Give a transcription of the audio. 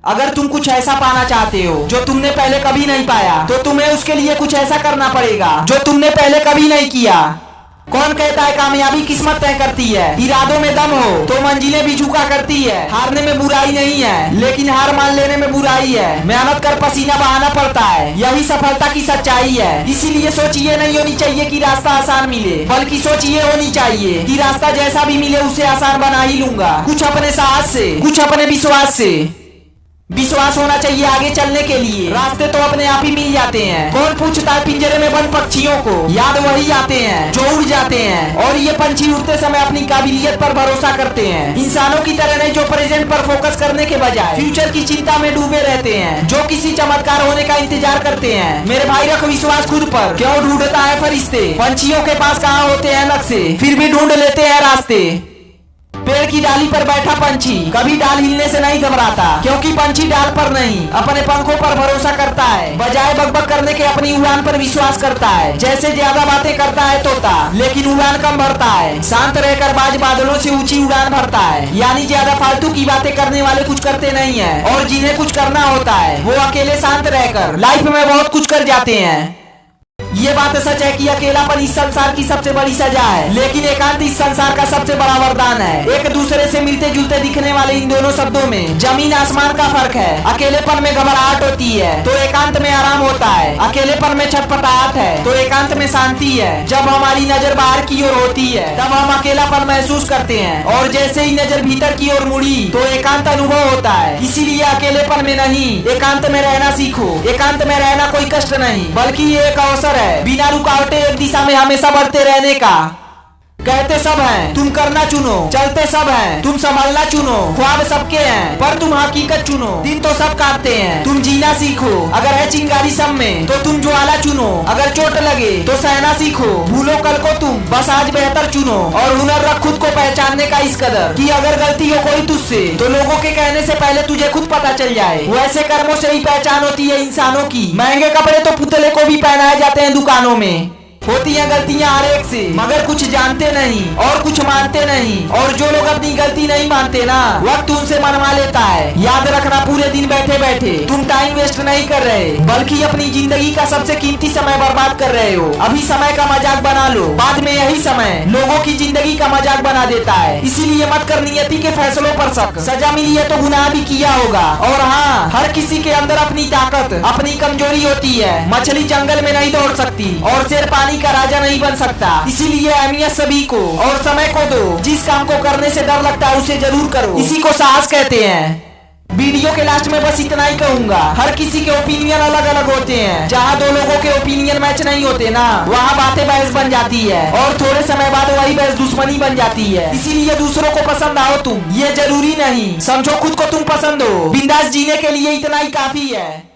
अगर तुम कुछ ऐसा पाना चाहते हो जो तुमने पहले कभी नहीं पाया, तो तुम्हें उसके लिए कुछ ऐसा करना पड़ेगा जो तुमने पहले कभी नहीं किया। कौन कहता है कामयाबी किस्मत तय करती है? इरादों में दम हो तो मंजिलें भी झुका करती है। हारने में बुराई नहीं है, लेकिन हार मान लेने में बुराई है। मेहनत कर पसीना बहाना पड़ता है, यही सफलता की सच्चाई है। इसीलिए सोच ये नहीं होनी चाहिए कि रास्ता आसान मिले, बल्कि सोच ये होनी चाहिए कि रास्ता जैसा भी मिले उसे आसान बना ही लूंगा। कुछ अपने साहस से, कुछ अपने विश्वास से। विश्वास होना चाहिए आगे चलने के लिए, रास्ते तो अपने आप ही मिल जाते हैं। कौन पूछता है पिंजरे में बंद पक्षियों को? याद वही आते हैं जो उड़ जाते हैं। और ये पंछी उड़ते समय अपनी काबिलियत पर भरोसा करते हैं, इंसानों की तरह नहीं जो प्रेजेंट पर फोकस करने के बजाय फ्यूचर की चिंता में डूबे रहते हैं, जो किसी चमत्कार होने का इंतजार करते हैं। मेरे भाई रख विश्वास खुद पर। क्यों ढूंढता है फरिश्ते? पंछियों के पास कहाँ होते हैं नक्शे, फिर भी ढूंढ लेते हैं रास्ते। पेड़ की डाली पर बैठा पंछी कभी डाल हिलने से नहीं घबराता, क्योंकि पंछी डाल पर नहीं अपने पंखों पर भरोसा करता है। बजाय बकबक करने के अपनी उड़ान पर विश्वास करता है। जैसे ज्यादा बातें करता है तोता, लेकिन उड़ान कम भरता है। शांत रहकर बाज बादलों से ऊंची उड़ान भरता है। यानी ज्यादा फालतू की बातें करने वाले कुछ करते नहीं है, और जिन्हें कुछ करना होता है वो अकेले शांत रहकर लाइफ में बहुत कुछ कर जाते हैं। ये बात सच है कि अकेलापन इस संसार की सबसे बड़ी सजा है, लेकिन एकांत इस संसार का सबसे बड़ा वरदान है। एक दूसरे से मिलते जुलते दिखने वाले इन दोनों शब्दों में जमीन आसमान का फर्क है। अकेलेपन में घबराहट होती है तो एकांत में आराम होता है। अकेलेपन में छटपटाहट है तो एकांत में शांति है। जब हमारी नजर बाहर की ओर होती है तब हम अकेलापन महसूस करते हैं, और जैसे ही नजर भीतर की ओर मुड़ी तो एकांत अनुभव होता है। इसीलिए अकेलेपन में नहीं, एकांत में रहना सीखो। एकांत में रहना कोई कष्ट नहीं, बल्कि ये एक अवसर है बिना रुकावटें एक दिशा में हमेशा बढ़ते रहने का। कहते सब हैं तुम करना चुनो, चलते सब हैं तुम संभलना चुनो। ख्वाब सबके हैं पर तुम हकीकत चुनो। दिन तो सब काटते हैं तुम जीना सीखो। अगर है चिंगारी सब में तो तुम ज्वाला चुनो। अगर चोट लगे तो सहना सीखो। भूलो कल को तुम, बस आज बेहतर चुनो। और हुनर रख खुद को पहचानने का इस कदर कि अगर गलती हो कोई तुझसे तो लोगों के कहने से पहले तुझे खुद पता चल जाए। वैसे कर्मों से ही पहचान होती है इंसानों की। महंगे कपड़े तो पुतले को भी पहनाए जाते हैं दुकानों में। होती हैं गलतियां हर एक से, मगर कुछ जानते नहीं और कुछ मानते नहीं। और जो लोग अपनी गलती नहीं मानते ना, वक्त उनसे मनवा लेता है। याद रखना, पूरे दिन बैठे बैठे तुम टाइम वेस्ट नहीं कर रहे, बल्कि अपनी जिंदगी का सबसे कीमती समय बर्बाद कर रहे हो। अभी समय का मजाक बना लो, बाद में यही समय लोगों की जिंदगी का मजाक बना देता है। इसीलिए मत कर नियति के फैसलों पर शक। सजा मिली है तो गुनाह भी किया होगा। और हाँ, हर किसी के अंदर अपनी ताकत, अपनी कमजोरी होती है। मछली जंगल में नहीं दौड़ सकती और शेर पानी का राजा नहीं बन सकता। इसीलिए अहमियत सभी को और समय को दो। जिस काम को करने से डर लगता है उसे जरूर करो, इसी को साहस कहते हैं। वीडियो के लास्ट में बस इतना ही कहूंगा, हर किसी के ओपिनियन अलग अलग होते हैं। जहाँ दो लोगों के ओपिनियन मैच नहीं होते ना, वहाँ बातें बहस बन जाती है, और थोड़े समय बाद वही बहस दुश्मनी बन जाती है। इसीलिए दूसरों को पसंद आओ तुम, ये जरूरी नहीं। समझो खुद को तुम पसंद हो, बिंदास जीने के लिए इतना ही काफी है।